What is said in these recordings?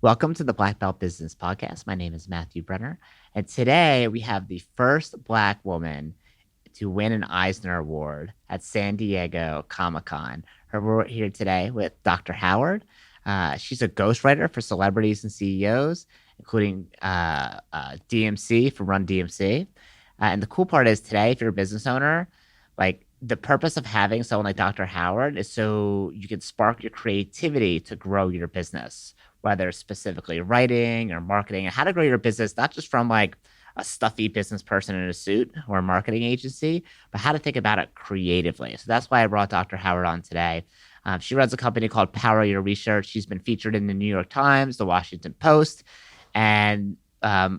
Welcome to the Black Belt Business Podcast. My name is Matthew Brenner, and today we have the first Black woman to win an Eisner Award at San Diego Comic-Con. We're here today with Dr. Howard. She's a ghostwriter for celebrities and CEOs, including DMC for Run DMC. And the cool part is today, if you're a business owner, like the purpose of having someone like Dr. Howard is so you can spark your creativity to grow your business, whether specifically writing or marketing, and how to grow your business, not just from like a stuffy business person in a suit or a marketing agency, but how to think about it creatively. So that's why I brought Dr. Howard on today. She runs a company called Power Your Research. She's been featured in the New York Times, the Washington Post, and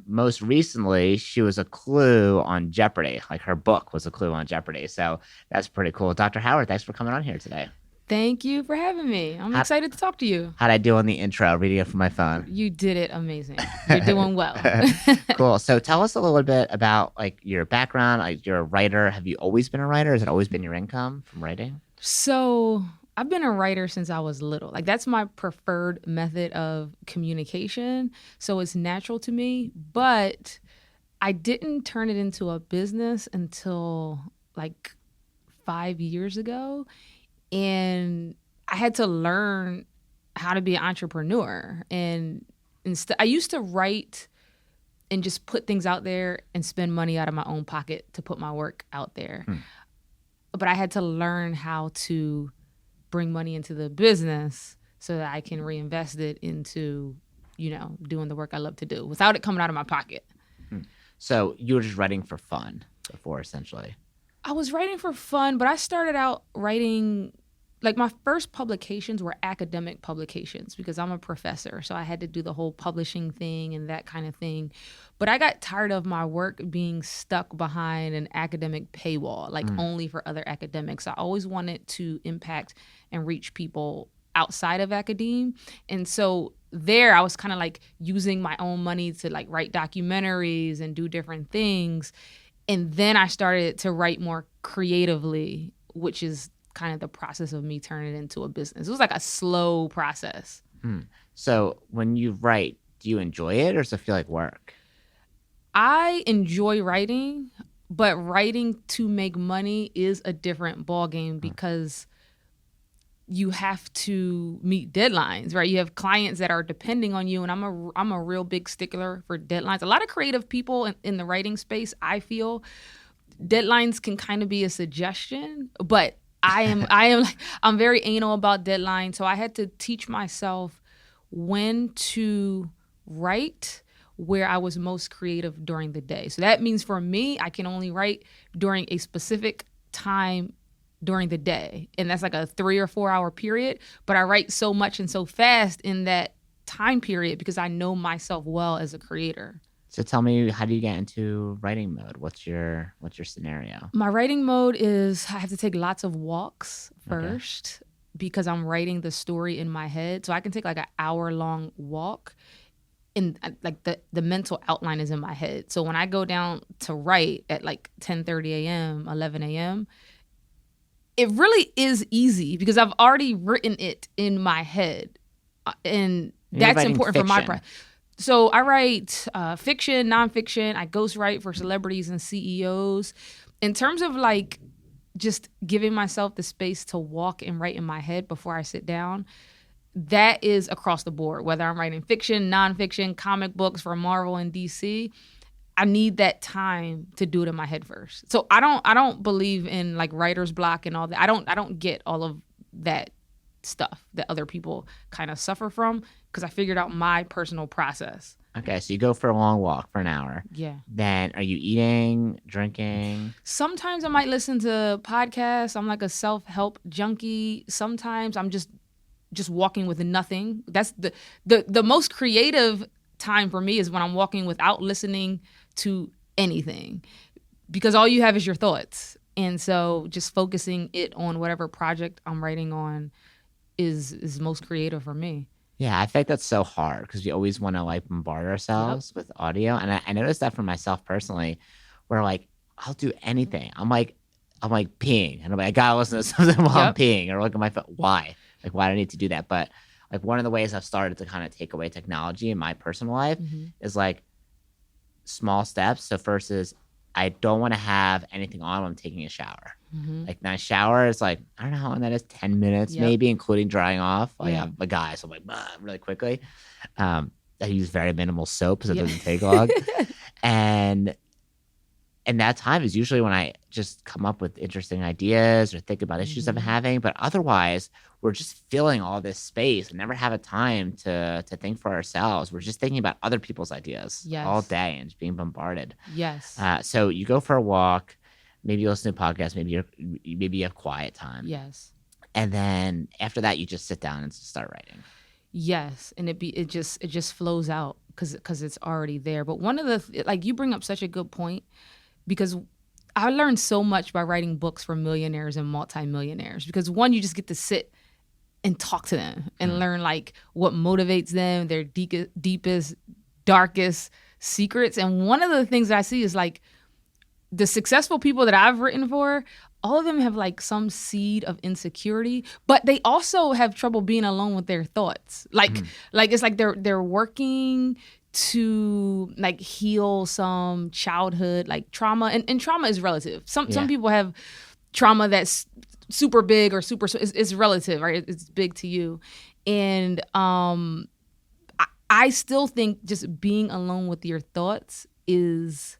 most recently, she was a clue on Jeopardy. Like her book was a clue on Jeopardy. So that's pretty cool. Dr. Howard, thanks for coming on here today. Thank you for having me. I'm excited to talk to you. How'd I do on the intro, reading it from my phone? You did it amazing. You're doing well. Cool. So tell us a little bit about like your background. Like you're a writer. Have you always been a writer? Has it always been your income from writing? So I've been a writer since I was little. Like that's my preferred method of communication. So it's natural to me, but I didn't turn it into a business until like 5 years ago. And I had to learn how to be an entrepreneur. And I used to write and just put things out there and spend money out of my own pocket to put my work out there. But I had to learn how to bring money into the business so that I can reinvest it into, doing the work I love to do without it coming out of my pocket. So you were just writing for fun before, essentially. I was writing for fun, but I started out writing, like my first publications were academic publications because I'm a professor. So I had to do the whole publishing thing and that kind of thing. But I got tired of my work being stuck behind an academic paywall, like only for other academics. I always wanted to impact and reach people outside of academia. And so there I was kind of like using my own money to like write documentaries and do different things. And then I started to write more creatively, which is kind of the process of me turning it into a business. It was like a slow process. So when you write, do you enjoy it or does it feel like work? I enjoy writing, but writing to make money is a different ballgame because you have to meet deadlines, right? You have clients that are depending on you, and I'm a real big stickler for deadlines. A lot of creative people in the writing space, I feel, deadlines can kind of be a suggestion, but I'm very anal about deadlines, so I had to teach myself when to write where I was most creative during the day. So that means for me, I can only write during a specific time during the day. And that's like a 3 or 4 hour period. But I write so much and so fast in that time period because I know myself well as a creator. So tell me, how do you get into writing mode? What's your scenario? My writing mode is I have to take lots of walks first because I'm writing the story in my head. So I can take like an hour-long walk and like the mental outline is in my head. So when I go down to write at like 10:30 a.m., 11 a.m., it really is easy because I've already written it in my head. And that's important for my practice. So I write fiction, nonfiction. I ghostwrite for celebrities and CEOs. In terms of like just giving myself the space to walk and write in my head before I sit down, that is across the board. Whether I'm writing fiction, nonfiction, comic books for Marvel and DC, I need that time to do it in my head first. So I don't believe in like writer's block and all that. I don't get all of that stuff that other people kind of suffer from because I figured out my personal process. Okay, so you go for a long walk for an hour. Yeah. Then are you eating, drinking? Sometimes I might listen to podcasts. I'm like a self-help junkie. Sometimes I'm just walking with nothing. That's the most creative time for me is when I'm walking without listening to anything because all you have is your thoughts. And so just focusing it on whatever project I'm writing on is most creative for me. Yeah, I think that's so hard because we always want to like bombard ourselves with audio. And I noticed that for myself personally, where like I'll do anything. I'm like peeing and I'm like, I gotta listen to something while I'm peeing or look at my phone. Why? Like, why do I need to do that? But like one of the ways I've started to kind of take away technology in my personal life is like small steps. So first is I don't want to have anything on when I'm taking a shower. Like my shower is like, I don't know how long that is, 10 minutes maybe, including drying off. Like I'm a guy, so I'm like, really quickly. I use very minimal soap so it doesn't take long. And that time is usually when I just come up with interesting ideas or think about issues I'm having. But otherwise, we're just filling all this space and never have a time to think for ourselves. We're just thinking about other people's ideas all day and just being bombarded. So you go for a walk, maybe you listen to a podcast, maybe you have quiet time. And then after that, you just sit down and start writing. And it just flows out because it's already there. But one of the like you bring up such a good point, because I learned so much by writing books for millionaires and multimillionaires, because one, you just get to sit and talk to them and learn like what motivates them, their deepest, darkest secrets. And one of the things that I see is like the successful people that I've written for, all of them have like some seed of insecurity, but they also have trouble being alone with their thoughts. Like it's like they're working to like heal some childhood like trauma, and trauma is relative. Some people have trauma that's super big or it's relative, right? It's big to you. And I still think just being alone with your thoughts is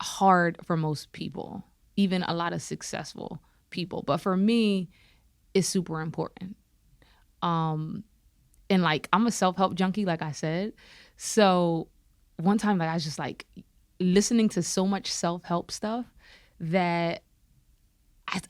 hard for most people, even a lot of successful people. But for me, it's super important. And like I'm a self-help junkie, like I said. So one time, like I was just like listening to so much self-help stuff that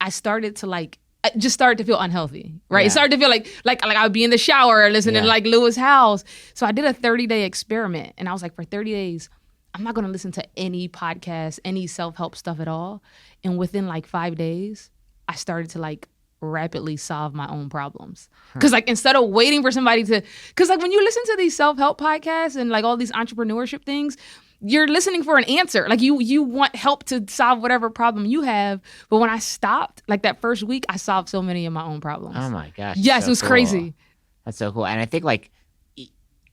I started to like, I just started to feel unhealthy, right? It started to feel like I would be in the shower listening to like Lewis Howes. So I did a 30-day experiment, and I was like, for 30 days, I'm not going to listen to any podcast, any self-help stuff at all. And within like 5 days, I started to like rapidly solve my own problems. Because like instead of waiting for somebody to, because like when you listen to these self-help podcasts and like all these entrepreneurship things, you're listening for an answer. Like you want help to solve whatever problem you have. But when I stopped, like that first week, I solved so many of my own problems. Oh my gosh. Yes, it was crazy. That's so cool. And I think like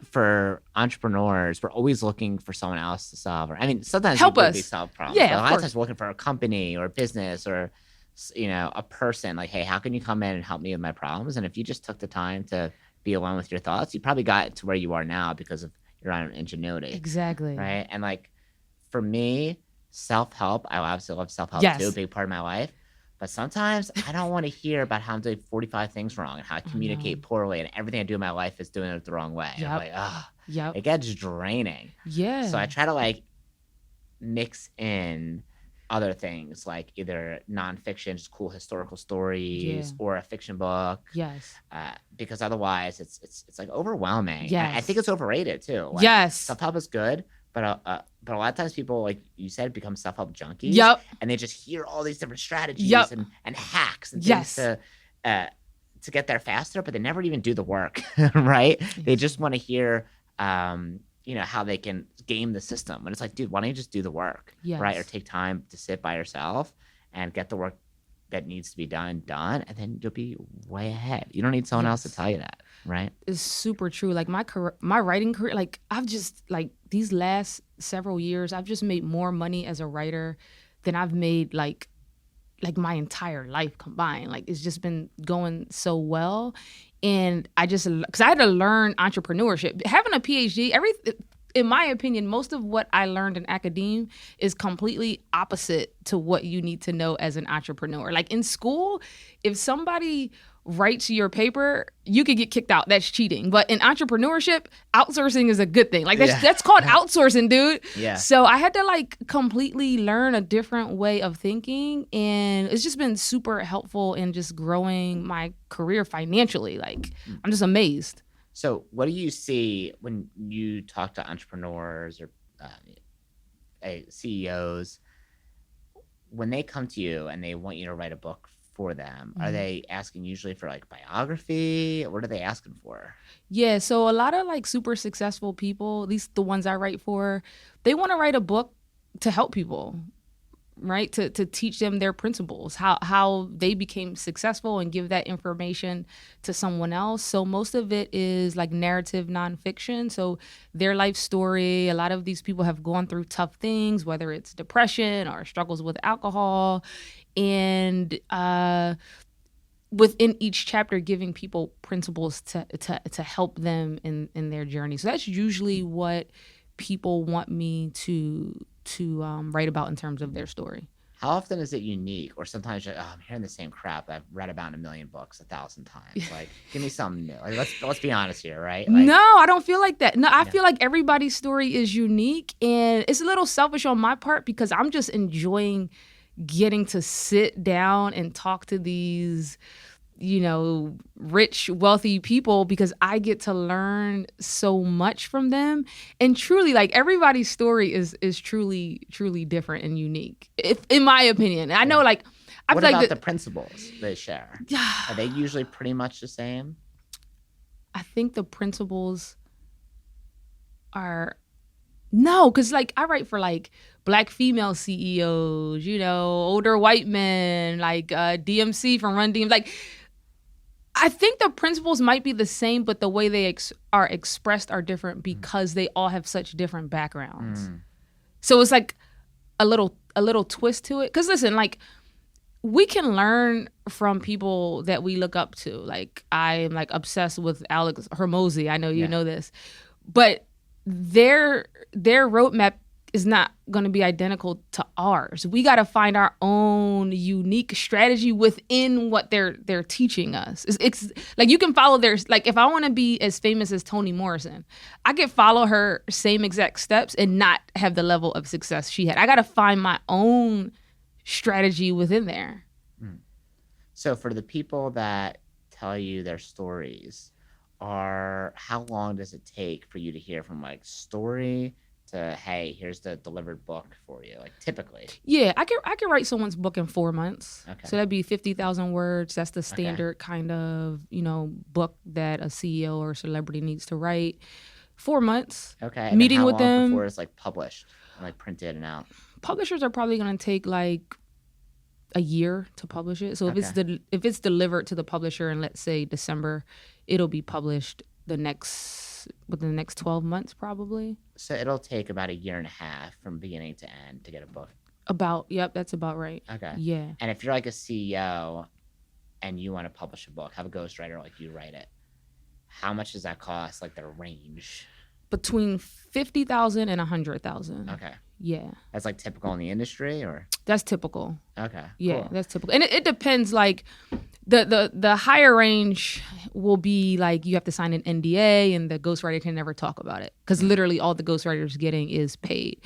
for entrepreneurs, we're always looking for someone else to solve. Or I mean, sometimes help us be solve problems. Yeah, but a lot of times we're looking for a company or a business or a person. Like, hey, how can you come in and help me with my problems? And if you just took the time to be alone with your thoughts, you probably got to where you are now because of your own ingenuity. Exactly. Right. And like for me, self-help, I obviously love self-help too, a big part of my life. But sometimes I don't want to hear about how I'm doing 45 things wrong and how I communicate poorly and everything I do in my life is doing it the wrong way. I'm like, it gets draining. So I try to like mix in other things like either nonfiction, just cool historical stories, or a fiction book. Because otherwise it's like overwhelming. I think it's overrated too. Like, self-help is good, but a lot of times people, like you said, become self-help junkies. And they just hear all these different strategies and hacks and things to get there faster, but they never even do the work, right? They just want to hear how they can game the system. And it's like, dude, why don't you just do the work, right? Or take time to sit by yourself and get the work that needs to be done, and then you'll be way ahead. You don't need someone else to tell you that, right? It's super true. Like my writing career, like I've just like these last several years, I've just made more money as a writer than I've made like my entire life combined. Like it's just been going so well. And because I had to learn entrepreneurship. Having a PhD, in my opinion, most of what I learned in academia is completely opposite to what you need to know as an entrepreneur. Like in school, if somebody writes your paper, you could get kicked out. That's cheating. But in entrepreneurship, outsourcing is a good thing. Like that's called outsourcing, dude. So I had to like completely learn a different way of thinking, and it's just been super helpful in just growing my career financially. Like I'm just amazed. So what do you see when you talk to entrepreneurs or CEOs, when they come to you and they want you to write a book for them? Are they asking usually for like biography? What are they asking for? So a lot of like super successful people, at least the ones I write for, they want to write a book to help people. right? To teach them their principles, how they became successful, and give that information to someone else. So most of it is like narrative nonfiction. So their life story. A lot of these people have gone through tough things, whether it's depression or struggles with alcohol, and within each chapter, giving people principles to help them in their journey. So that's usually what people want me to write about in terms of their story. How often is it unique? Or sometimes you're like, oh, I'm hearing the same crap I've read about in a million books 1,000 times. Like, give me something new. Like, let's be honest here, right? Like, no, I don't feel like that. No, I feel like everybody's story is unique, and it's a little selfish on my part because I'm just enjoying getting to sit down and talk to these, rich, wealthy people, because I get to learn so much from them. And truly, like, everybody's story is truly, truly different and unique, in my opinion. I know, like, I what feel about like the principles they share? Are they usually pretty much the same? I think the principles are no, because like I write for like Black female CEOs, older white men, like DMC from Run DMC. Like, I think the principles might be the same, but the way they are expressed are different because they all have such different backgrounds. So it's like a little twist to it. Because listen, like, we can learn from people that we look up to. Like, I am like obsessed with Alex Hormozy. I know you know this, but their roadmap is not going to be identical to ours. We got to find our own unique strategy within what they're teaching us. It's like, you can follow theirs. Like, if I want to be as famous as Toni Morrison, I could follow her same exact steps and not have the level of success she had. I got to find my own strategy within there. So for the people that tell you their stories, how long does it take for you to hear from like story to, hey, here's the delivered book for you? Like, typically. Yeah, I can write someone's book in 4 months. Okay. So that'd be 50,000 words. That's the standard kind of, book that a CEO or celebrity needs to write. 4 months. Okay. And meeting how with long them before it's like published and like printed and out? Publishers are probably going to take like a year to publish it. So if it's delivered to the publisher in, let's say, December, it'll be published within the next 12 months probably. So it'll take about a year and a half from beginning to end to get a book. Yep, that's about right. Okay. Yeah. And if you're like a CEO and you want to publish a book, have a ghostwriter like you write it, how much does that cost? Like, the range? Between 50,000 and 100,000. Okay. Yeah. That's like typical in the industry, or? That's typical. Okay. Yeah, cool. That's typical. And it depends, like, the higher range will be like you have to sign an NDA and the ghostwriter can never talk about it because literally all the ghostwriter's getting is paid.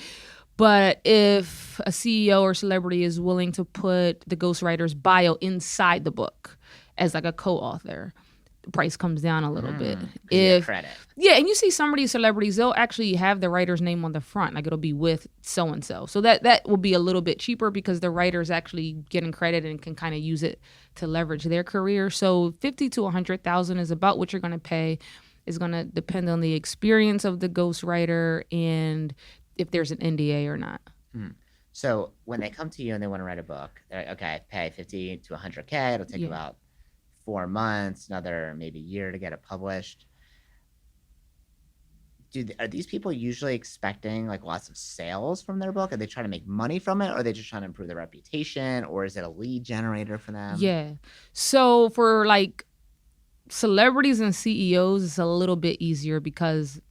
But if a CEO or celebrity is willing to put the ghostwriter's bio inside the book as like a co-author, the price comes down a little bit. If credit. Yeah, and you see some of these celebrities, they'll actually have the writer's name on the front, like it'll be with so and so. So that will be a little bit cheaper because the writer's actually getting credit and can kind of use it to leverage their career. So 50 to 100,000 is about what you're going to pay. It's going to depend on the experience of the ghostwriter and if there's an NDA or not. So when they come to you and they want to write a book, they're like, okay, I pay 50 to 100K. It'll take about 4 months, another maybe year to get it published. Are these people usually expecting like lots of sales from their book? Are they trying to make money from it? Or are they just trying to improve their reputation? Or is it a lead generator for them? Yeah. So for like celebrities and CEOs, it's a little bit easier because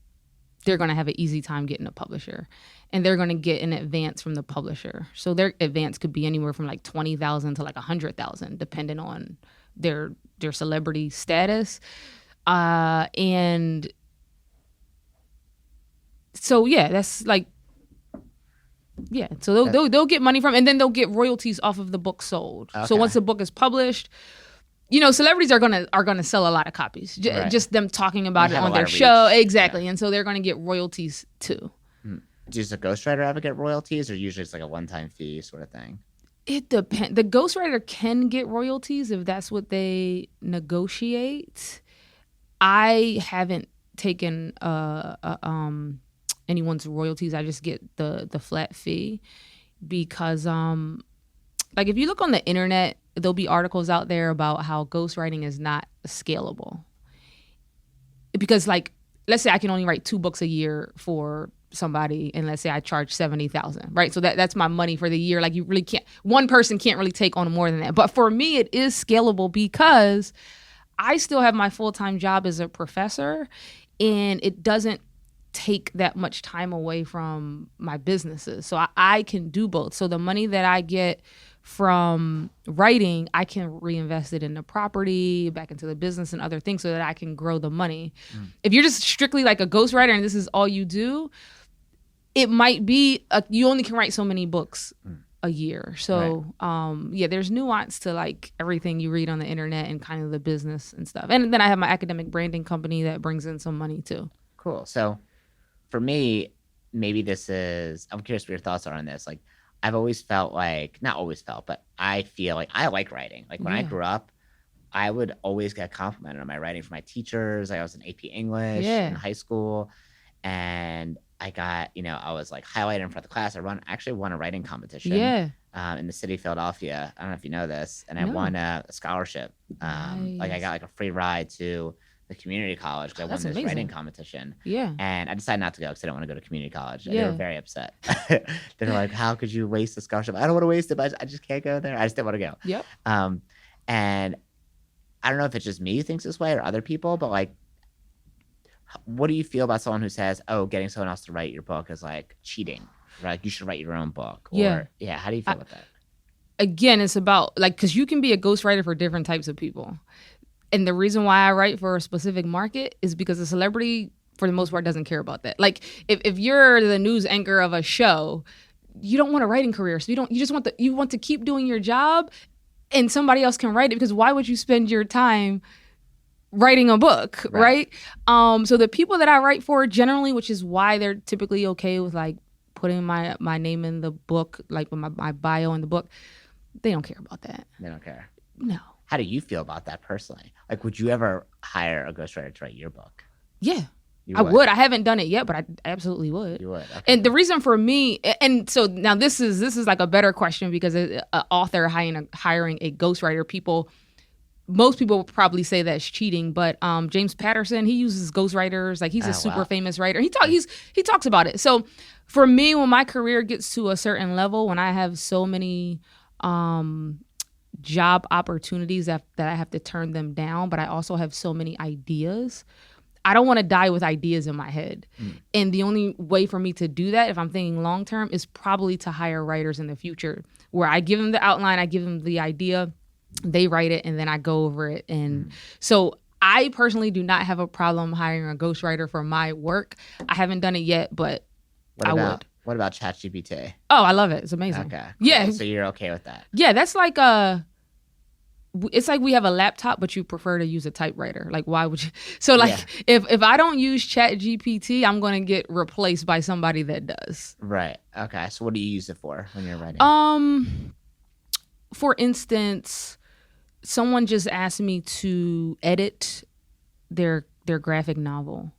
they're going to have an easy time getting a publisher and they're going to get an advance from the publisher. So their advance could be anywhere from like 20,000 to like 100,000, depending on their celebrity status. And so, yeah, that's like, yeah. So they'll get money from, and then they'll get royalties off of the book sold. Okay. So once the book is published, celebrities are gonna sell a lot of copies. Just them talking about it on their show. Exactly. Yeah. And so they're gonna get royalties too. Does the ghostwriter ever get royalties, or usually it's like a one-time fee sort of thing? It depends. The ghostwriter can get royalties if that's what they negotiate. I haven't taken anyone's royalties. I just get the flat fee. because like if you look on the internet, there'll be articles out there about how ghostwriting is not scalable. Because like, let's say I can only write 2 books a year for somebody, and let's say I charge 70,000, right? So that's my money for the year. Like you really can't, one person can't really take on more than that. But for me, it is scalable because I still have my full-time job as a professor, and it doesn't take that much time away from my businesses. So I can do both. So the money that I get from writing, I can reinvest it into property, back into the business and other things so that I can grow the money. If you're just strictly like a ghostwriter and this is all you do, it might be, you only can write so many books a year. So yeah, there's nuance to like everything you read on the internet and kind of the business and stuff. And then I have my academic branding company that brings in some money too. Cool. So for me, maybe this is, I'm curious what your thoughts are on this. Like, I've always felt like, not always felt, but I feel like I like writing. Like when I grew up, I would always get complimented on my writing from my teachers. Like I was in AP English in high school, and I got, I was like highlighted in front of the class. I actually won a writing competition in the city of Philadelphia. I don't know if you know this. And I won a scholarship. Like I got like a free ride to the community college because I won this writing competition. And I decided not to go because I didn't want to go to community college. They were very upset. They were like, how could you waste a scholarship? I don't want to waste it, but I just can't go there. I just didn't want to go. And I don't know if it's just me who thinks this way or other people, but like, what do you feel about someone who says, oh, getting someone else to write your book is like cheating, right? Like you should write your own book. Or, how do you feel about that? Again, it's about like, because you can be a ghostwriter for different types of people. And the reason why I write for a specific market is because a celebrity, for the most part, doesn't care about that. Like if you're the news anchor of a show, you don't want a writing career. So you want to keep doing your job and somebody else can write it, because why would you spend your time writing a book, right? So the people that I write for generally, which is why they're typically okay with like putting my name in the book, like with my bio in the book, they don't care about that. They don't care. No. How do you feel about that personally? Like, would you ever hire a ghostwriter to write your book? Yeah. I would. I haven't done it yet, but I absolutely would. You would. Okay. And the reason for me, and so now this is like a better question, because an author hiring a ghostwriter, most people will probably say that's cheating, but James Patterson, he uses ghostwriters. Like he's a super famous writer. He talks about it. So for me, when my career gets to a certain level, when I have so many job opportunities that I have to turn them down, but I also have so many ideas, I don't want to die with ideas in my head. And the only way for me to do that, if I'm thinking long term, is probably to hire writers in the future, where I give them the outline, I give them the idea, they write it, and then I go over it. And so I personally do not have a problem hiring a ghostwriter for my work. I haven't done it yet, but I would. What about ChatGPT? Oh, I love it. It's amazing. Okay. Cool. Yeah. So you're okay with that? Yeah, that's like it's like we have a laptop, but you prefer to use a typewriter. Like, why would you? So like, if I don't use ChatGPT, I'm going to get replaced by somebody that does. Right. Okay. So what do you use it for when you're writing? For instance, someone just asked me to edit their graphic novel.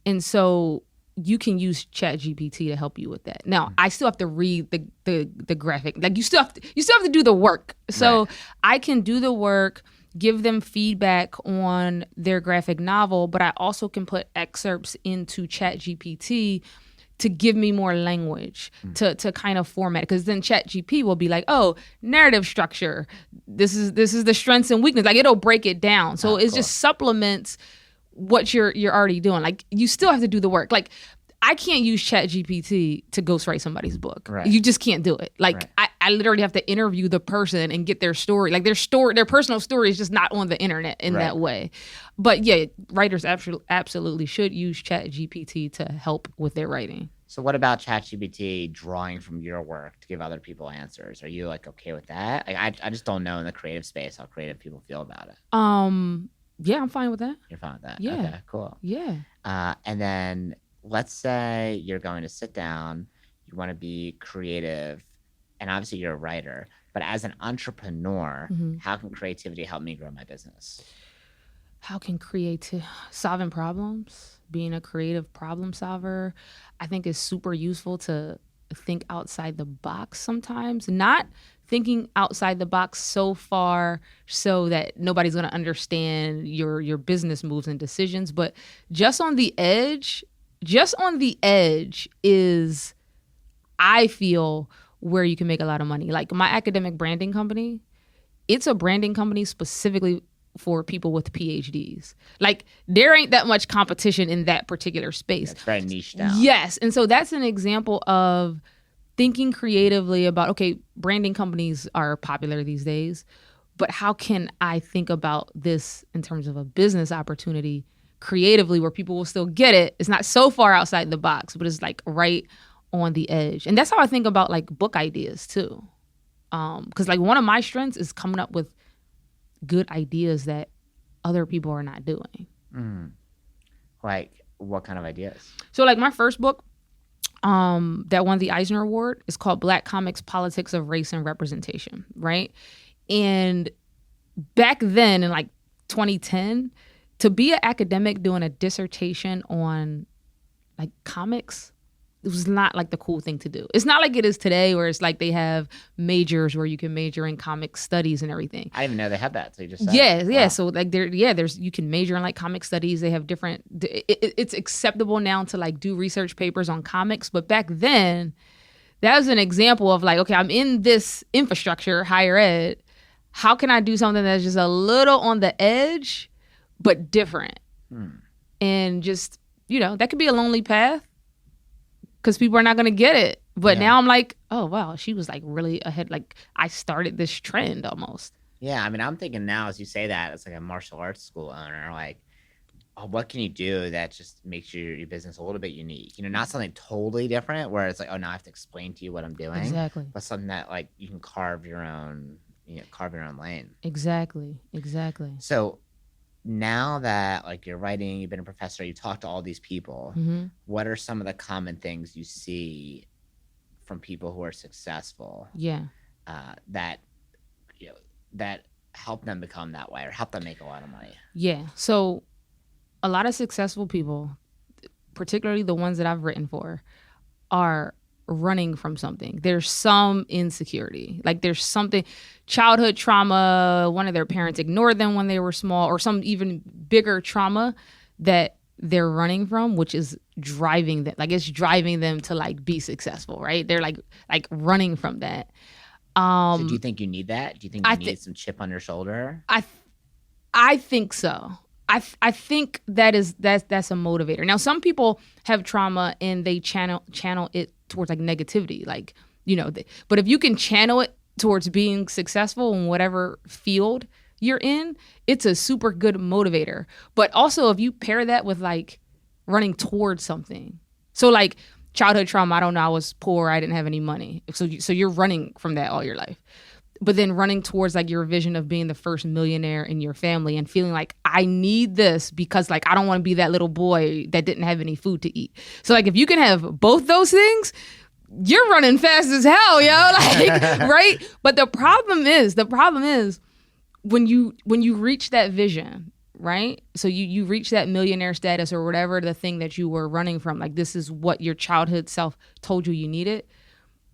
And so you can use ChatGPT to help you with that. Now, I still have to read the graphic. Like you still have to do the work. So I can do the work, give them feedback on their graphic novel, but I also can put excerpts into ChatGPT to give me more language, to kind of format, because then ChatGPT will be like, oh, narrative structure, this is the strengths and weakness. Like it'll break it down. So it just supplements what you're already doing. Like you still have to do the work. Like I can't use ChatGPT to ghostwrite somebody's book. Right. You just can't do it. Like I literally have to interview the person and get their story. Like their personal story is just not on the internet in that way. But yeah, writers absolutely should use ChatGPT to help with their writing. So what about ChatGPT drawing from your work to give other people answers? Are you like okay with that? Like I just don't know in the creative space how creative people feel about it. Yeah, I'm fine with that. You're fine with that? Yeah. Okay, cool. Yeah. And then let's say you're going to sit down, you want to be creative, and obviously you're a writer, but as an entrepreneur, how can creativity help me grow my business? How can solving problems, being a creative problem solver, I think is super useful to think outside the box sometimes. Not thinking outside the box so far so that nobody's going to understand your business moves and decisions, but just on the edge is, I feel, where you can make a lot of money. Like my academic branding company, it's a branding company specifically for people with PhDs. Like there ain't that much competition in that particular space. It's very niche down. Yes. And so that's an example of thinking creatively about, okay, branding companies are popular these days, but how can I think about this in terms of a business opportunity creatively where people will still get it? It's not so far outside the box, but it's like right on the edge. And that's how I think about like book ideas too. Because like one of my strengths is coming up with good ideas that other people are not doing. Like what kind of ideas? So like my first book that won the Eisner Award is called Black Comics, Politics of Race and Representation, right? And back then in like 2010, to be an academic doing a dissertation on like comics, it was not like the cool thing to do. It's not like it is today where it's like they have majors where you can major in comic studies and everything. I didn't even know they had that. So you just said yeah. So like there's you can major in like comic studies. They have different. It's acceptable now to like do research papers on comics, but back then, that was an example of like, okay, I'm in this infrastructure, higher ed. How can I do something that's just a little on the edge, but different? And just that could be a lonely path. Because people are not going to get it. But now I'm like, oh, wow, she was like really ahead. Like I started this trend almost. Yeah, I mean, I'm thinking now as you say that, it's like a martial arts school owner. Like, oh, what can you do that just makes your business a little bit unique? Not something totally different where it's like, oh, now I have to explain to you what I'm doing. Exactly. But something that like you can carve your own lane. Exactly. So now that like you're writing, you've been a professor, you talk to all these people, what are some of the common things you see from people who are successful that help them become that way or help them make a lot of money? Yeah. So a lot of successful people, particularly the ones that I've written for, are running from something. There's some insecurity. Like there's something, childhood trauma, one of their parents ignored them when they were small, or some even bigger trauma that they're running from, which is driving them. Like it's driving them to like be successful, right? They're like running from that. So do you think you need that? Do you think you need some chip on your shoulder? I think so. I think that's a motivator. Now, some people have trauma and they channel it towards like negativity, like but if you can channel it towards being successful in whatever field you're in, it's a super good motivator. But also, if you pair that with like running towards something, so like childhood trauma, I don't know, I was poor, I didn't have any money, so you're running from that all your life. But then running towards like your vision of being the first millionaire in your family and feeling like I need this because like I don't want to be that little boy that didn't have any food to eat. So like if you can have both those things, you're running fast as hell, yo. Like right? But the problem is when you reach that vision, right? So you reach that millionaire status or whatever the thing that you were running from, like this is what your childhood self told you needed.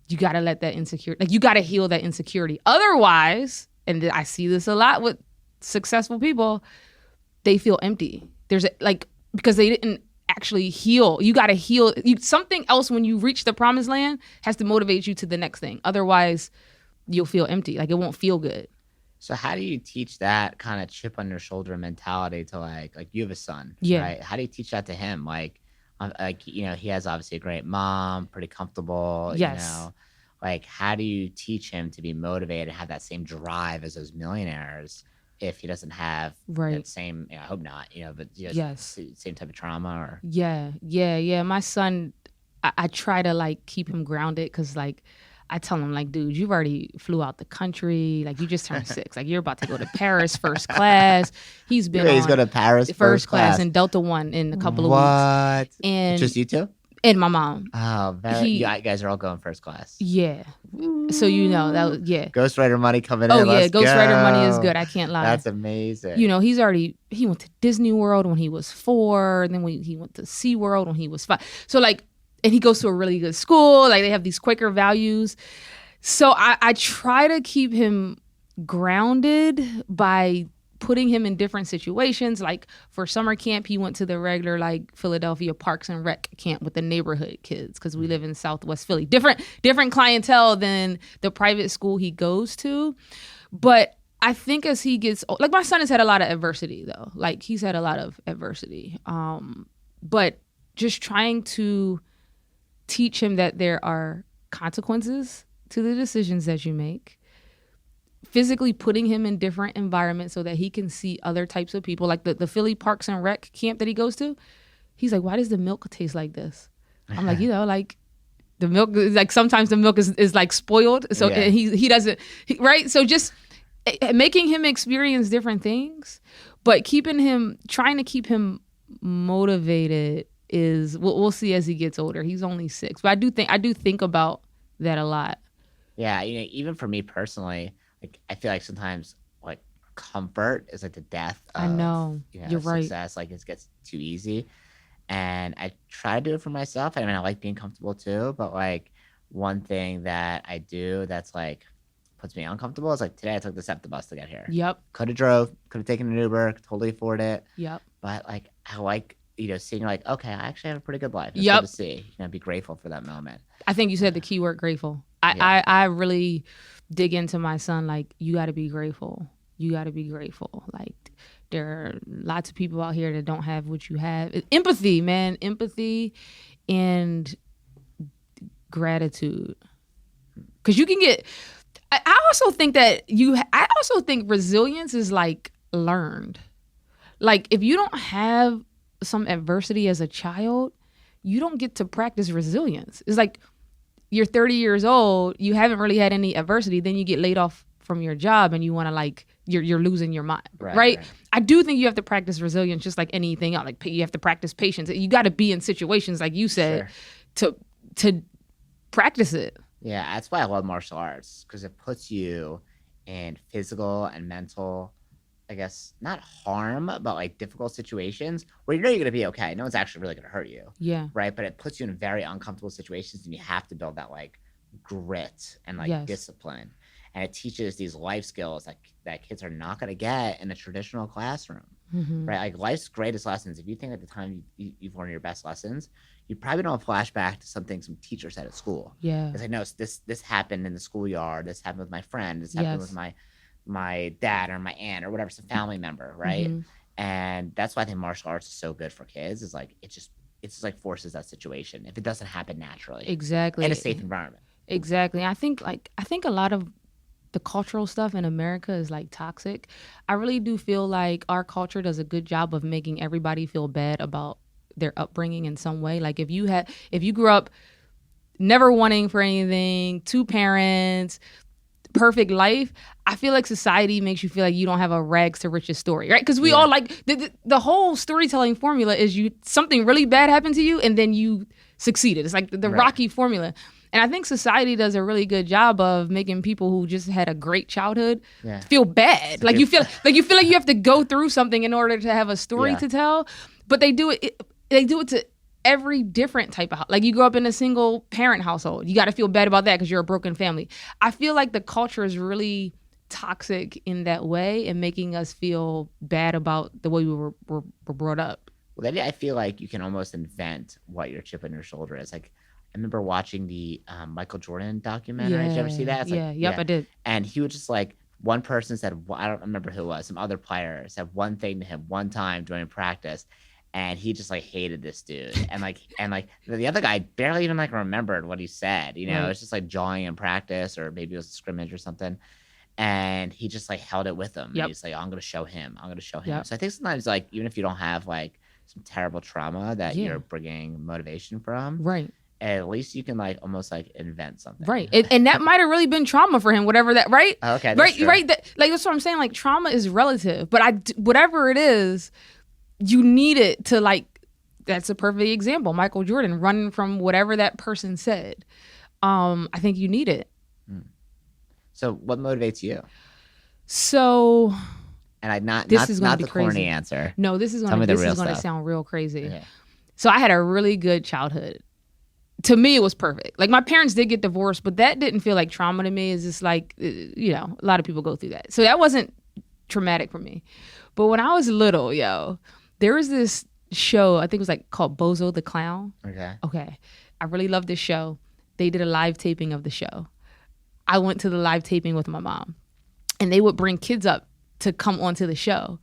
You got to let that insecurity, like you got to heal that insecurity. Otherwise, and I see this a lot with successful people, they feel empty. There's because they didn't actually heal. You got to heal. Something else when you reach the promised land has to motivate you to the next thing. Otherwise, you'll feel empty. Like it won't feel good. So how do you teach that kind of chip on your shoulder mentality to like you have a son, right? How do you teach that to him? Like he has obviously a great mom, pretty comfortable, like how do you teach him to be motivated and have that same drive as those millionaires if he doesn't have that same, I hope not, but same type of trauma or. Yeah. My son, I try to like keep him grounded because like I tell him like, dude, you've already flew out the country. Like you just turned 6. Like you're about to go to Paris first class. He's going to Paris first class in Delta One in a couple of weeks. What? And just you two? And my mom. Oh, you guys are all going first class. Yeah. So that was Ghostwriter money coming in. Oh yeah, Ghostwriter money is good. I can't lie. That's amazing. He went to Disney World when he was 4, and then he went to SeaWorld when he was 5. So like and he goes to a really good school. Like they have these Quaker values. So I try to keep him grounded by putting him in different situations. Like for summer camp, he went to the regular like Philadelphia Parks and Rec camp with the neighborhood kids because we live in Southwest Philly. Different clientele than the private school he goes to. But I think as he gets like my son has had a lot of adversity though. Like he's had a lot of adversity. But just trying to teach him that there are consequences to the decisions that you make. Physically putting him in different environments so that he can see other types of people. Like the Philly Parks and Rec camp that he goes to, he's like, why does the milk taste like this? I'm like, like the milk, like sometimes the milk is like spoiled. So and he doesn't, right? So just making him experience different things, but trying to keep him motivated is, we'll see as he gets older. He's only 6, but I do think about that a lot. Yeah, even for me personally, like I feel like sometimes like comfort is like the death of, I know. You're success. right. Like it gets too easy. And I try to do it for myself. I mean, I like being comfortable too, but like one thing that I do that's like puts me uncomfortable is like today I took the SEPTA bus to get here. Yep. Could have drove, could have taken an Uber, could totally afford it. Yep. But like I like, seeing like, okay, I actually have a pretty good life. It's Yep. good to see. Be grateful for that moment. I think you said the keyword grateful. I really dig into my son, like, you got to be grateful. You got to be grateful. Like, there are lots of people out here that don't have what you have. Empathy, man. Empathy and gratitude. Because you can get... I also think that I also think resilience is, like, learned. Like, if you don't have some adversity as a child, you don't get to practice resilience. It's like... you're 30 years old, you haven't really had any adversity, then you get laid off from your job and you want to like, you're losing your mind, right? I do think you have to practice resilience just like anything else. Like you have to practice patience. You got to be in situations, like you said, to practice it. Yeah, that's why I love martial arts, because it puts you in physical and mental, I guess, not harm, but like difficult situations where you're going to be okay. No one's actually really going to hurt you. Yeah. Right. But it puts you in very uncomfortable situations and you have to build that like grit and like discipline. And it teaches these life skills that kids are not going to get in a traditional classroom. Mm-hmm. Right. Like life's greatest lessons. If you think at the time you've learned your best lessons, you probably don't flash back to something some teacher said at school. Yeah. It's like, no, this happened in the schoolyard. This happened with my friend. This happened with my dad or my aunt or whatever, some family member, right? Mm-hmm. And that's why I think martial arts is so good for kids. Is like it just like forces that situation if it doesn't happen naturally. Exactly. In a safe environment. Exactly. I think a lot of the cultural stuff in America is like toxic. I really do feel like our culture does a good job of making everybody feel bad about their upbringing in some way. Like if you grew up never wanting for anything, 2 parents, perfect life, I feel like society makes you feel like you don't have a rags to riches story, right? Because we all like the whole storytelling formula is something really bad happened to you and then you succeeded. It's like the Rocky formula. And I think society does a really good job of making people who just had a great childhood feel bad. Like you feel like you have to go through something in order to have a story to tell. But they do it to every different type of, like you grow up in a single parent household, you got to feel bad about that because you're a broken family. I feel like the culture is really toxic in that way and making us feel bad about the way we were brought up. Well, then I feel like you can almost invent what your chip on your shoulder is. Like I remember watching the Michael Jordan documentary. Did you ever see that? It's I did. And he was just like, one person said, I don't remember who it was, some other player said one thing to him one time during practice. And he just like hated this dude, and the other guy barely even like remembered what he said. It's just like jawing in practice, or maybe it was a scrimmage or something. And he just like held it with him. Yep. And he's like, I'm gonna show him. Yep. So I think sometimes like even if you don't have like some terrible trauma that you're bringing motivation from, right? At least you can like almost like invent something, right? And that might have really been trauma for him, whatever that, right? Okay, right, true. Right. Like that's what I'm saying. Like trauma is relative, but whatever it is. You need it to like, that's a perfect example. Michael Jordan running from whatever that person said. I think you need it. So what motivates you? So, and not the corny answer. No, this is going to sound real crazy. Okay. So I had a really good childhood. to me, it was perfect. Like, my parents did get divorced, but that didn't feel like trauma to me. It's just like, a lot of people go through that. So that wasn't traumatic for me. But when I was little, there was this show, I think it was like called Bozo the Clown. Okay. I really loved this show. They did a live taping of the show. I went to the live taping with my mom, and they would bring kids up to come onto the show,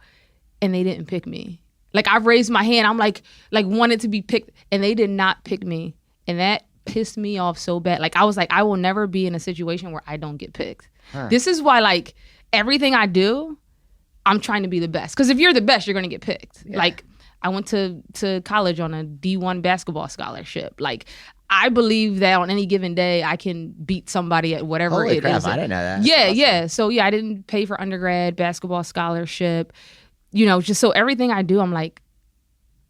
and they didn't pick me. Like, I raised my hand. I'm like wanted to be picked, and they did not pick me. And that pissed me off so bad. Like, I was like, I will never be in a situation where I don't get picked. This is why, like, everything I do, I'm trying to be the best. Because if you're the best, you're going to get picked. Yeah. Like, I went to college on a D1 basketball scholarship. Like, I believe that on any given day, I can beat somebody at whatever Holy it crap, is. I didn't know that. Yeah. So, I didn't pay for undergrad basketball scholarship. Just so everything I do, I'm like,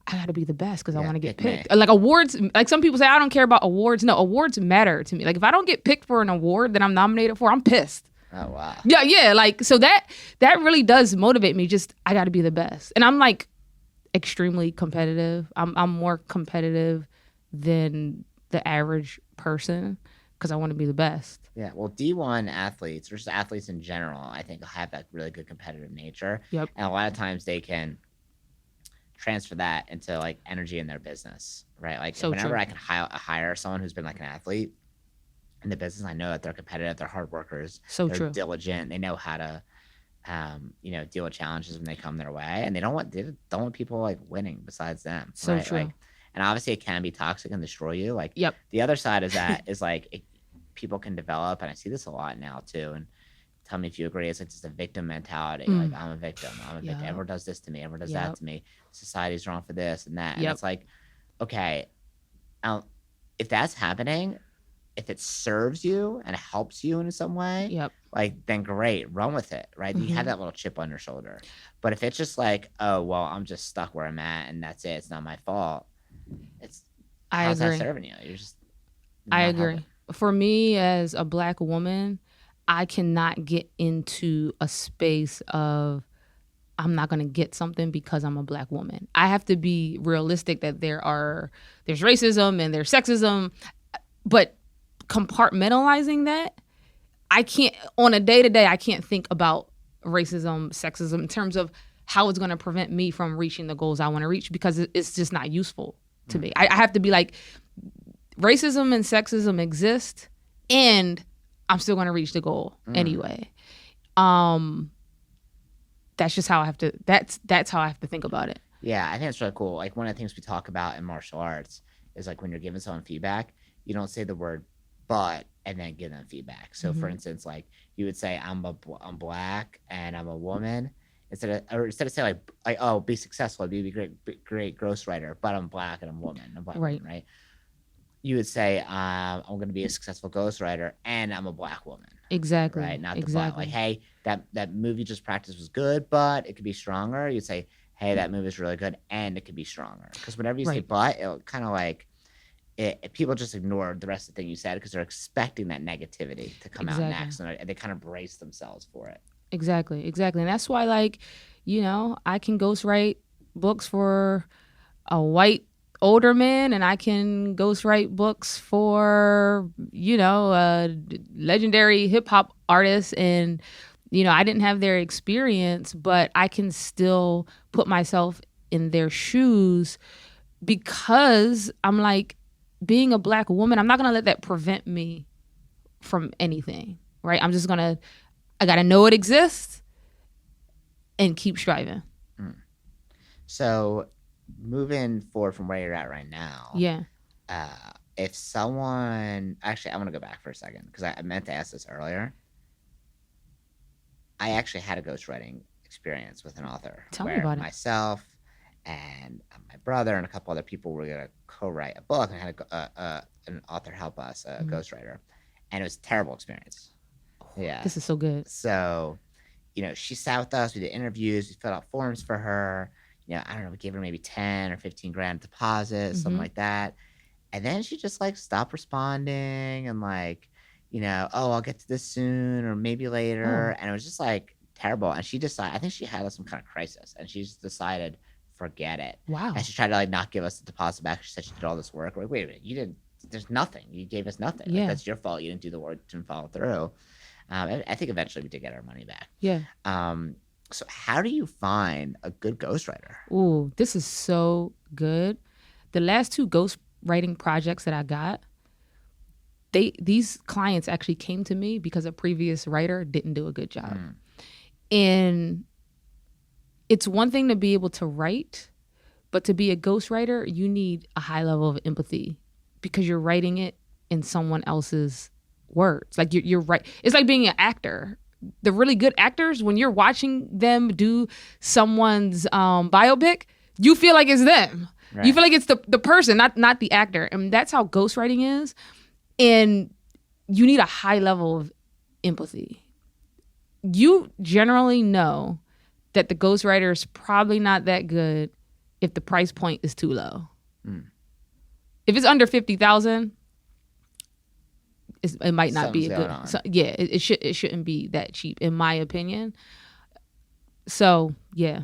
I got to be the best because I want to get picked. Like, awards, like some people say, I don't care about awards. No, awards matter to me. Like, if I don't get picked for an award that I'm nominated for, I'm pissed. Oh, wow. Yeah. Like, so that really does motivate me. Just, I got to be the best. And I'm like extremely competitive. I'm more competitive than the average person because I want to be the best. Yeah, well, D1 athletes, or just athletes in general, I think have that really good competitive nature. Yep. And a lot of times they can transfer that into like energy in their business, right? Like, so whenever true. I can hire someone who's been like an athlete in the business, I know that they're competitive, they're hard workers, so they're true. diligent, they know how to deal with challenges when they come their way, and they don't want people like winning besides them. So right? true. Like, and obviously it can be toxic and destroy you. Like, yep. The other side is that is like people can develop, and I see this a lot now too, and tell me if you agree, it's like just a victim mentality. Like, I'm a victim. Everyone does this to me. Everyone does that to me. Society's wrong for this and that. And it's like, okay, if that's happening, if it serves you and it helps you in some way, like, then great, run with it, right? You have that little chip on your shoulder. But if it's just like, oh, well, I'm just stuck where I'm at and that's it, it's not my fault, how's that serving you? You're just I agree. Helping. For me, as a Black woman, I cannot get into a space of I'm not going to get something because I'm a Black woman. I have to be realistic that there's racism and there's sexism, but compartmentalizing that, I can't, on a day-to-day, I can't think about racism, sexism in terms of how it's going to prevent me from reaching the goals I want to reach, because it's just not useful to me. I have to be like, racism and sexism exist, and I'm still going to reach the goal anyway. That's just how I have to. That's how I have to think about it. Yeah, I think it's really cool. Like, one of the things we talk about in martial arts is like when you're giving someone feedback, you don't say the word "but" and then give them feedback. So, for instance, like you would say, "I'm Black and I'm a woman," instead of saying like oh, be successful, be great ghostwriter, but I'm Black and I'm a woman. I'm Black woman, right? You would say, I'm going to be a successful ghostwriter and I'm a Black woman. Exactly. Right? Not the Black. Like, hey, that movie you just practiced was good, but it could be stronger. You'd say, hey, that movie is really good and it could be stronger. Because whenever you say but, it'll kind of like, people just ignore the rest of the thing you said because they're expecting that negativity to come out next. And they kind of brace themselves for it. Exactly. And that's why, like, I can ghostwrite books for a white older men, and I can ghostwrite books for, legendary hip hop artists, and, I didn't have their experience, but I can still put myself in their shoes because I'm like, being a Black woman, I'm not going to let that prevent me from anything, right? I got to know it exists and keep striving. So, moving forward from where you're at right now, if someone, actually, I'm gonna go back for a second because I meant to ask this earlier. I actually had a ghostwriting experience with an author. Tell me about it. Myself and my brother and a couple other people were gonna co-write a book, and I had an author help us, a ghostwriter, and it was a terrible experience. Yeah, this is so good. So, she sat with us. We did interviews. We filled out forms for her. I don't know, we gave her maybe 10 or 15 grand deposit, something like that. And then she just like stopped responding and like, oh, I'll get to this soon or maybe later. And it was just like terrible. And she decided, I think she had some kind of crisis, and she just decided, forget it. Wow. And she tried to like not give us the deposit back. She said she did all this work. We're like, wait a minute, you did there's nothing. You gave us nothing. Yeah. Like, that's your fault. You didn't do the work, didn't follow through. I think eventually we did get our money back. Yeah. So how do you find a good ghostwriter? Ooh, this is so good. The last 2 ghostwriting projects that I got, these clients actually came to me because a previous writer didn't do a good job. And it's one thing to be able to write, but to be a ghostwriter, you need a high level of empathy because you're writing it in someone else's words. Like you're right. It's like being an actor. The really good actors, when you're watching them do someone's biopic, you feel like it's them. Right. You feel like it's the person, not the actor. And that's how ghostwriting is. And you need a high level of empathy. You generally know that the ghostwriter is probably not that good if the price point is too low. If it's under $50,000, it might not be a good. So, yeah, it shouldn't be that cheap, in my opinion. So yeah.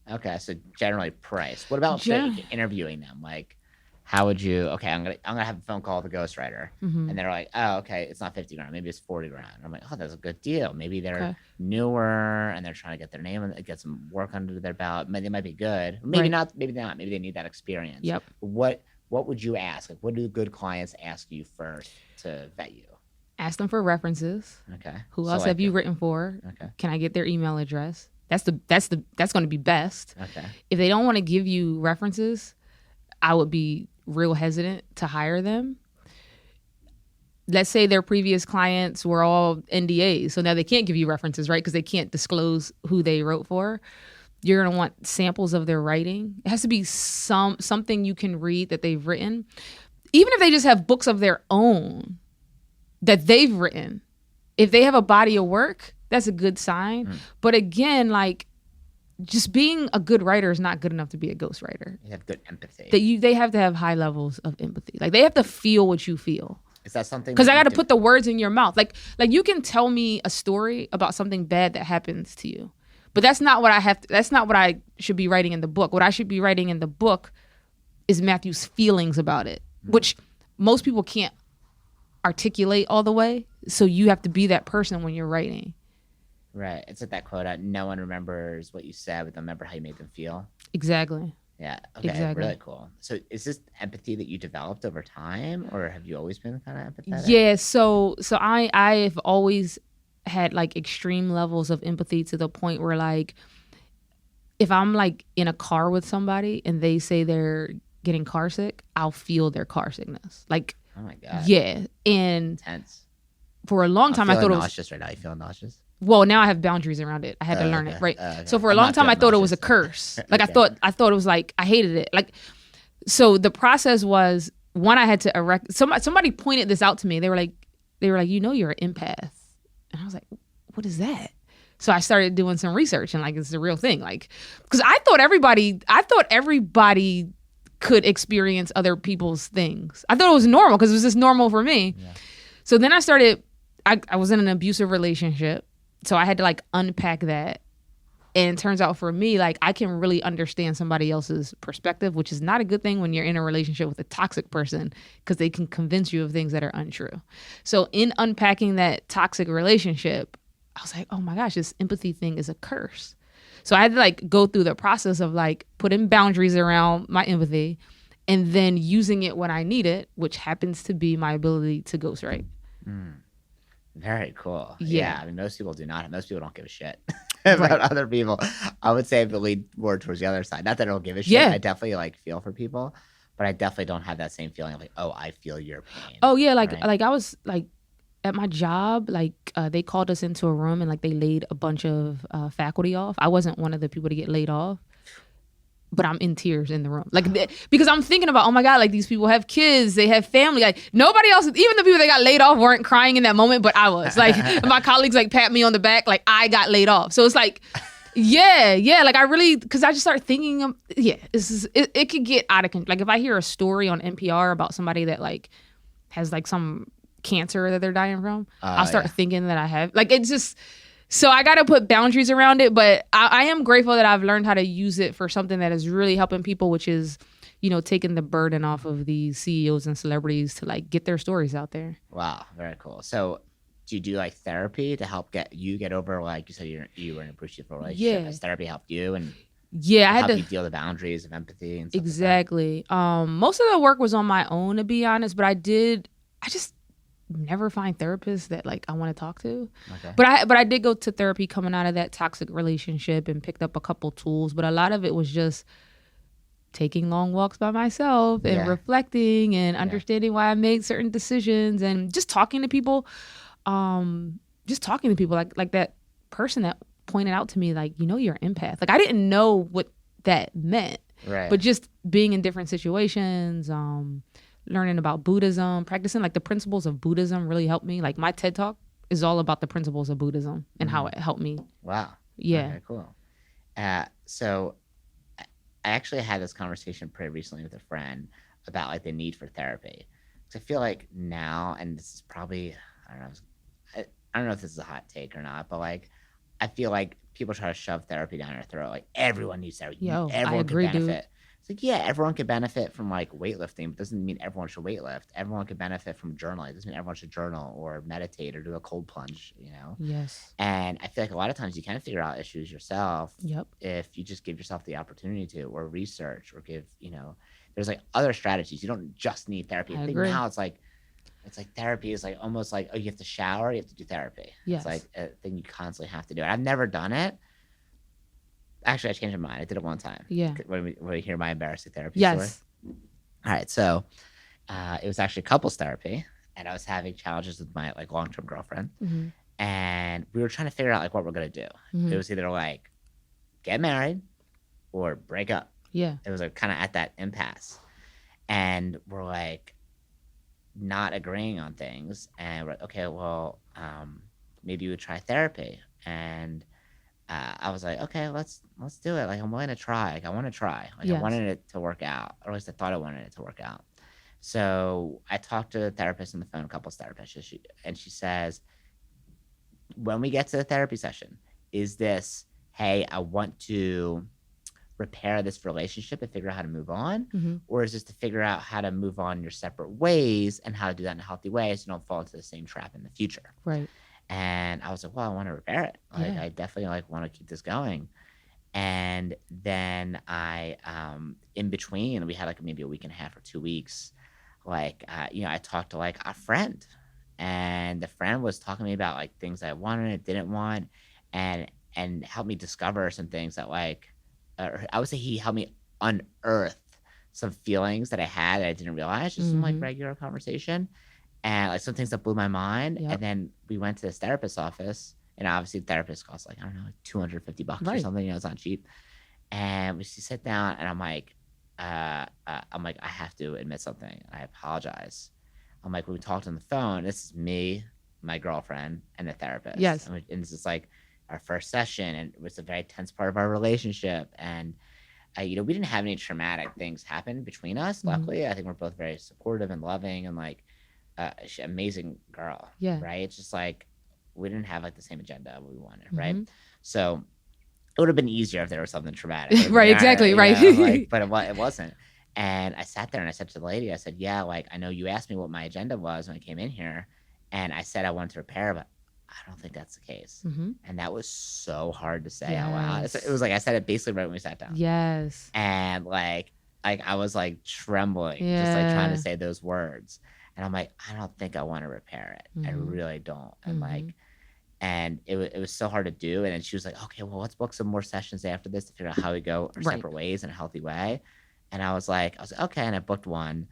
Okay, so generally price. What about interviewing them? Like, how would you? Okay, I'm gonna have a phone call with a ghostwriter, and they're like, oh, okay, it's not $50,000, maybe it's $40,000. I'm like, oh, that's a good deal. Maybe they're newer and they're trying to get their name and get some work under their belt. They might be good. Maybe not. Maybe not. Maybe they need that experience. Yep. What would you ask? Like, what do good clients ask you first to vet you? Ask them for references. Okay. Who else have you written for? Okay. Can I get their email address? That's going to be best. Okay. If they don't want to give you references, I would be real hesitant to hire them. Let's say their previous clients were all NDAs, so now they can't give you references, right? Because they can't disclose who they wrote for. You're going to want samples of their writing. It has to be something you can read that they've written. Even if they just have books of their own that they've written, if they have a body of work, that's a good sign. But again, like, just being a good writer is not good enough to be a ghostwriter. You have good empathy. They have to have high levels of empathy. Like, they have to feel what you feel. Is that something? Because I got to put the words in your mouth. Like you can tell me a story about something bad that happens to you, but that's not what I have. That's not what I should be writing in the book. What I should be writing in the book is Matthew's feelings about it, which most people can't articulate all the way. So you have to be that person when you're writing. Right. It's like that quote, no one remembers what you said, but they remember how you made them feel. Exactly. Yeah. Okay. Exactly. Really cool. So is this empathy that you developed over time, or have you always been kind of empathetic? Yeah. So I've always had like extreme levels of empathy to the point where, like, if I'm like in a car with somebody and they say they're getting car sick, I'll feel their car sickness. Like, oh my God. Yeah. And intense. For a long time, I thought it was nauseous right now. You feeling nauseous? Well, now I have boundaries around it. I had to learn it, right? So for a long time, I thought it was a curse. Like, I thought it was like, I hated it. Like, so the process was, one, I had to erect. Somebody pointed this out to me. They were like, you know, you're an empath, and I was like, what is that? So I started doing some research, and like, it's a real thing. Like, because I thought everybody could experience other people's things. I thought it was normal because it was just normal for me. Yeah. So then I started. I was in an abusive relationship. So I had to like unpack that. And it turns out for me, like, I can really understand somebody else's perspective, which is not a good thing when you're in a relationship with a toxic person, because they can convince you of things that are untrue. So in unpacking that toxic relationship, I was like, oh my gosh, this empathy thing is a curse. So I had to like go through the process of like putting boundaries around my empathy and then using it when I need it, which happens to be my ability to ghostwrite. Very cool. Yeah. I mean, most people do not. Most people don't give a shit about other people. I would say I lead more towards the other side. Not that I don't give a shit. Yeah. I definitely like feel for people, but I definitely don't have that same feeling of like, oh, I feel your pain. Oh yeah, like I was like at my job, like they called us into a room and like they laid a bunch of faculty off. I wasn't one of the people to get laid off, but I'm in tears in the room. Like, because I'm thinking about, oh my God, like, these people have kids, they have family. Like, nobody else, even the people that got laid off weren't crying in that moment, but I was. Like, my colleagues like pat me on the back, like I got laid off. So it's like, yeah. Like, I really, because I just started thinking, it could get out of control. Like, if I hear a story on NPR about somebody that like has like some cancer that they're dying from, I'll start thinking that I have. Like, it's just... So I got to put boundaries around it, but I am grateful that I've learned how to use it for something that is really helping people, which is taking the burden off of these CEOs and celebrities to like get their stories out there. Wow, very cool. So do you do like therapy to help get over, like you said, you were in a abusive relationship? Yeah. Has therapy helped you and Yeah, I had help to you deal with the boundaries of empathy and stuff like that? exactly. Most of the work was on my own, to be honest, but I just never find therapists that like I want to talk to. Okay. But I did go to therapy coming out of that toxic relationship and picked up a couple tools, but a lot of it was just taking long walks by myself and Yeah. reflecting and understanding why I made certain decisions and just talking to people. Like that person that pointed out to me, like, you're an empath. Like I didn't know what that meant. Right. But just being in different situations, learning about Buddhism, practicing like the principles of Buddhism really helped me. Like my TED Talk is all about the principles of Buddhism and how it helped me. Wow. Yeah. Okay, cool. So I actually had this conversation pretty recently with a friend about like the need for therapy. So I feel like now, and this is probably, I don't know if this is a hot take or not, but like, I feel like people try to shove therapy down your throat. Like everyone needs therapy. Yo, I Everyone agree, can benefit. dude. It's like, yeah, everyone can benefit from like weightlifting, but doesn't mean everyone should weightlift. Everyone can benefit from journaling. It doesn't mean everyone should journal or meditate or do a cold plunge, Yes. And I feel like a lot of times you can figure out issues yourself Yep. if you just give yourself the opportunity to, or research, or give, there's like other strategies. You don't just need therapy. I I think agree. now it's like therapy is like almost like, oh, you have to shower, you have to do therapy. Yes. It's like a thing you constantly have to do. I've never done it. Actually, I changed my mind. I did it one time. Yeah. When we hear my embarrassing therapy Yes. story. All right. So it was actually couples therapy, and I was having challenges with my like long-term girlfriend, Mhm. and we were trying to figure out like what we're gonna do. Mhm. It was either like get married or break up. Yeah. It was like kind of at that impasse, and we're like not agreeing on things, and we're like, okay, well, maybe we would try therapy. And I was like, okay, let's do it. Like, I'm willing to try. Like, I want to try. Like, I Yes. wanted it to work out, or at least I thought I wanted it to work out. So I talked to a therapist on the phone, a couples therapist, and she says, when we get to the therapy session, is this, hey, I want to repair this relationship and figure out how to move on? Mhm. Or is this to figure out how to move on your separate ways and how to do that in a healthy way so you don't fall into the same trap in the future? Right. And I was like, well, I want to repair it. Like, Yeah. I definitely like want to keep this going. And then I, in between, we had like maybe a week and a half or 2 weeks. Like, I talked to like a friend, and the friend was talking to me about like things I wanted and didn't want, and helped me discover some things that like, I would say he helped me unearth some feelings that I had that I didn't realize just from like Mhm. regular conversation, and like some things that blew my mind. Yep. And then we went to this therapist's office, and obviously the therapist costs like, I don't know, like $250 or Right. something. It's not cheap. And we sit down, and I'm like, I have to admit something. I apologize. I'm like, when we talked on the phone, this is me, my girlfriend, and the therapist. Yes. And this is like our first session, and it was a very tense part of our relationship. And we didn't have any traumatic things happen between us. Mhm. Luckily, I think we're both very supportive and loving, and like, she's an amazing girl. Yeah. Right. It's just like we didn't have like the same agenda we wanted. Mhm. Right. So it would have been easier if there was something traumatic. It would have Right, been, exactly, you right. know, like, but it wasn't. And I sat there and I said to the lady, I said, yeah, like, I know you asked me what my agenda was when I came in here, and I said I wanted to repair, but I don't think that's the case. Mhm. And that was so hard to say out loud. Yes. It was like I said it basically right when we sat down. Yes. And like I was like trembling, just like trying to Yeah. say those words. And I'm like, I don't think I want to repair it. I Mhm. really don't. And like, Mhm. and it was so hard to do. And then she was like, okay, well, let's book some more sessions after this to figure out how we go our Right. separate ways in a healthy way. And I was like, okay. And I booked one.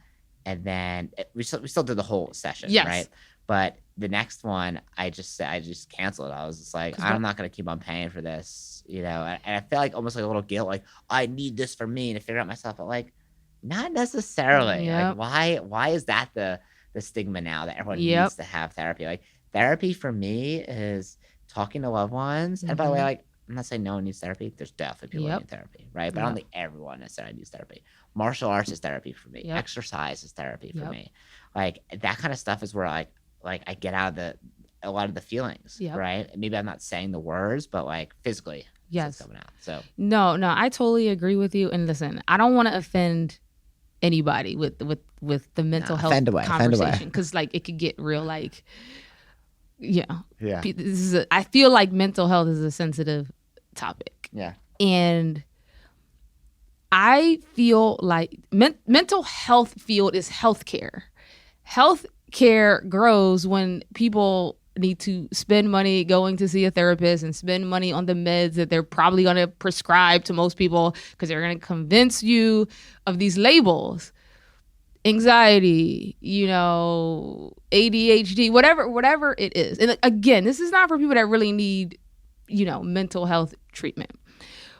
And then we still did the whole session, Yes. right? But the next one, I just canceled. I was just like, 'Cause I'm not going to keep on paying for this, And I feel like almost like a little guilt, like I need this for me to figure out myself. But like, not necessarily. Yep. Like, why is that the stigma now that everyone Yep. needs to have therapy? Like, therapy for me is talking to loved ones. And by the way, Mhm. like, I'm not saying no one needs therapy. There's definitely people that Yep. need therapy, right? But I don't Yep. think everyone necessarily needs therapy. Martial arts is therapy for me. Yep. Exercise is therapy for Yep. me. Like, that kind of stuff is where like I get out of a lot of the feelings, Yep. right? Maybe I'm not saying the words, but like physically, it's Yes. coming out. So No, I totally agree with you. And listen, I don't want to offend anybody with the mental health offend away. conversation, because like it could get real, like, Yeah. I feel like mental health is a sensitive topic. Yeah. And I feel like mental health field is healthcare. Healthcare grows when people need to spend money going to see a therapist and spend money on the meds that they're probably going to prescribe to most people, because they're going to convince you of these labels. Anxiety, ADHD, whatever it is. And again, this is not for people that really need, mental health treatment.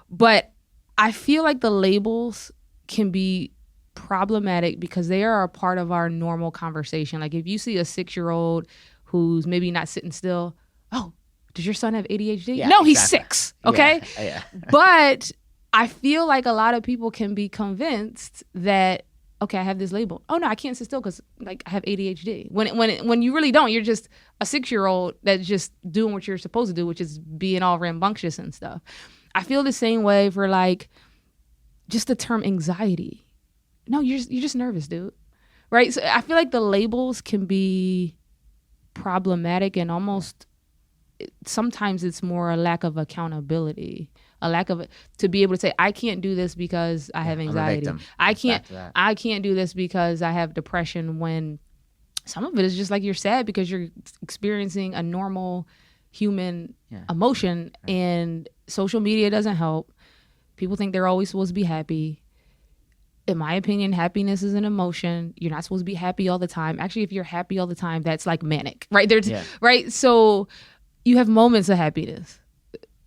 But I feel like the labels can be problematic because they are a part of our normal conversation. Like if you see a 6-year-old who's maybe not sitting still, oh, does your son have ADHD? Yeah, no, exactly. He's 6. Okay. Yeah. But I feel like a lot of people can be convinced that, okay, I have this label. Oh no, I can't sit still because like I have ADHD. When you really don't, you're just a 6-year-old that's just doing what you're supposed to do, which is being all rambunctious and stuff. I feel the same way for like just the term anxiety. No, you're just nervous, dude. Right? So I feel like the labels can be problematic, and almost sometimes it's more a lack of accountability, a lack of to be able to say, I can't do this because I have anxiety. I can't do this because I have depression, when some of it is just like you're sad because you're experiencing a normal human emotion, and social media doesn't help. People think they're always supposed to be happy. In my opinion, happiness is an emotion. You're not supposed to be happy all the time. Actually, if you're happy all the time, that's like manic, right? Right? So you have moments of happiness.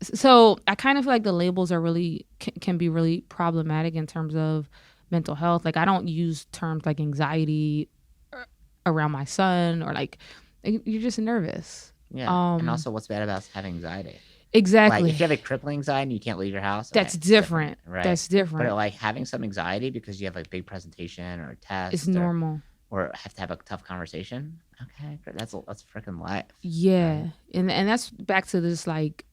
So I kind of feel like the labels are really can be really problematic in terms of mental health. Like I don't use terms like anxiety around my son, or like you're just nervous. Yeah. And also, what's bad about having anxiety? Exactly. Like if you have a crippling anxiety and you can't leave your house, that's different. Right? That's different. But like having some anxiety because you have a big presentation or a test, it's normal. Or have to have a tough conversation. Okay, that's freaking life. Yeah, right? and that's back to this like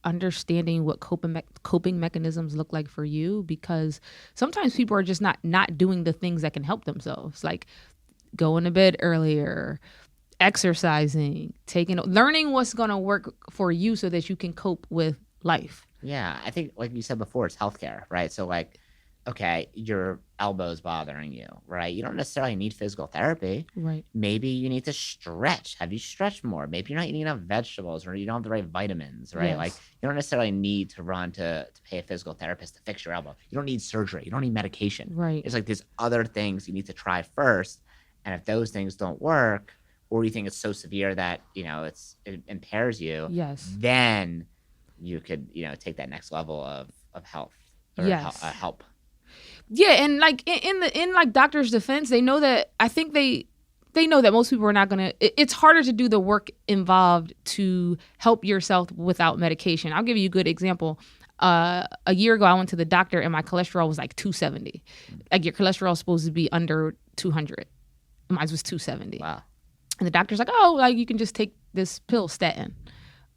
understanding what coping mechanisms look like for you, because sometimes people are just not doing the things that can help themselves, like going to bed earlier, exercising, learning what's going to work for you so that you can cope with life. Yeah, I think like you said before, it's healthcare, right? So like, okay, your elbow's bothering you, right? You don't necessarily need physical therapy. Right. Maybe you need to stretch. Have you stretched more? Maybe you're not eating enough vegetables, or you don't have the right vitamins, right? Yes. Like you don't necessarily need to run to pay a physical therapist to fix your elbow. You don't need surgery. You don't need medication. Right. It's like there's other things you need to try first. And if those things don't work, or you think it's so severe that, it impairs you, yes, then you could, take that next level of health or help. Yeah, and like in like doctors' defense, they know that, I think they know that most people are not gonna. It's harder to do the work involved to help yourself without medication. I'll give you a good example. A year ago, I went to the doctor and my cholesterol was like 270. Like your cholesterol is supposed to be under 200. Mine was 270. Wow. And the doctor's like, oh, like you can just take this pill, statin.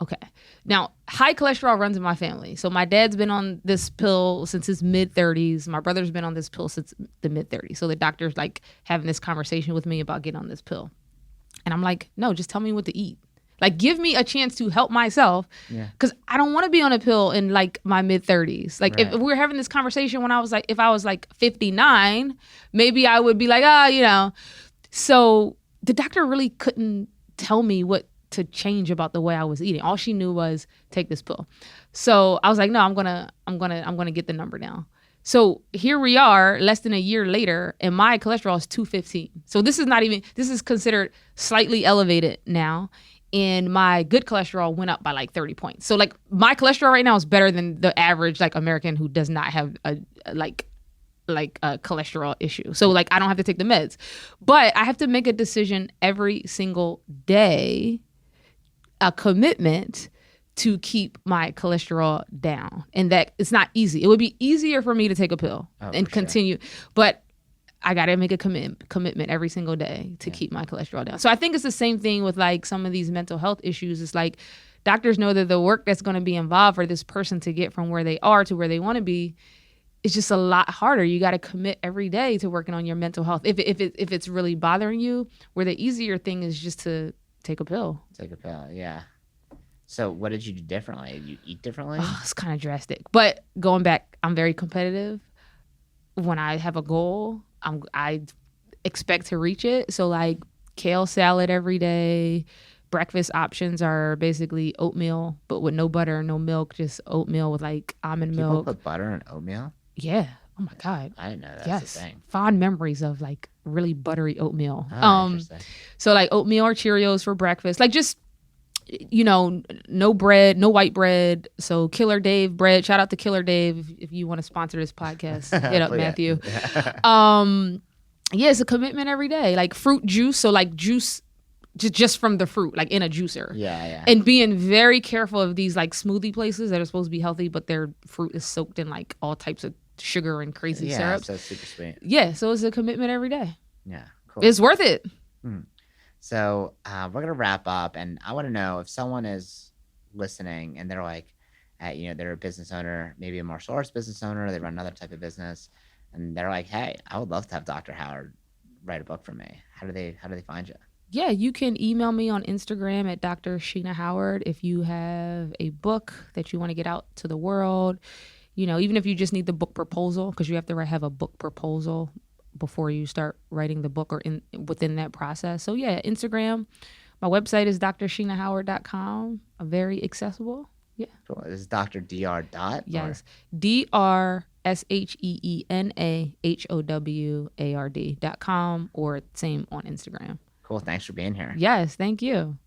Okay. Now, high cholesterol runs in my family. So my dad's been on this pill since his mid-30s. My brother's been on this pill since the mid-30s. So the doctor's like having this conversation with me about getting on this pill. And I'm like, no, just tell me what to eat. Like, give me a chance to help myself, because I don't want to be on a pill in like my mid-30s. Like, if we were having this conversation when I was like, if I was like 59, maybe I would be like, So the doctor really couldn't tell me what to change about the way I was eating. All she knew was take this pill. So I was like, no, I'm gonna get the number down. So here we are, less than a year later, and my cholesterol is 215. So this is considered slightly elevated now. And my good cholesterol went up by like 30 points. So like my cholesterol right now is better than the average like American who does not have a cholesterol issue. So like I don't have to take the meds, but I have to make a decision every single day, a commitment to keep my cholesterol down. And that it's not easy. It would be easier for me to take a pill and continue, but I got to make a commitment every single day to keep my cholesterol down. So I think it's the same thing with like some of these mental health issues. It's like doctors know that the work that's going to be involved for this person to get from where they are to where they want to be it's just a lot harder. You got to commit every day to working on your mental health. If it's really bothering you, where the easier thing is just to take a pill. Take a pill, yeah. So what did you do differently? You eat differently? Oh, it's kind of drastic. But going back, I'm very competitive. When I have a goal, I expect to reach it. So like kale salad every day. Breakfast options are basically oatmeal, but with no butter, no milk, just oatmeal with like almond People milk. put butter in oatmeal? Yeah. Oh my God. I didn't know that's Yes. the thing. Fond memories of like really buttery oatmeal. Interesting. So like oatmeal or Cheerios for breakfast. Like just, no bread, no white bread. So Killer Dave bread. Shout out to Killer Dave if you want to sponsor this podcast. Hit up Matthew. Yeah, it's a commitment every day. Like fruit juice. So like juice just from the fruit, like in a juicer. Yeah. And being very careful of these like smoothie places that are supposed to be healthy, but their fruit is soaked in like all types of sugar and crazy syrups. So it's super sweet. Yeah, so it's a commitment every day. Yeah, cool. It's worth it. So we're going to wrap up, and I want to know if someone is listening and they're like, they're a business owner, maybe a martial arts business owner, they run another type of business, and they're like, hey, I would love to have Dr. Howard write a book for me. How do they find you? Yeah, you can email me on Instagram at Dr. Sheena Howard if you have a book that you want to get out to the world. Even if you just need the book proposal, because you have to have a book proposal before you start writing the book or within that process. So yeah, Instagram. My website is drsheenahoward.com. Very accessible. Yeah. Cool. This is Dr. Dr. Dot? Yes. DrSheenahoward.com or same on Instagram. Cool. Thanks for being here. Yes. Thank you.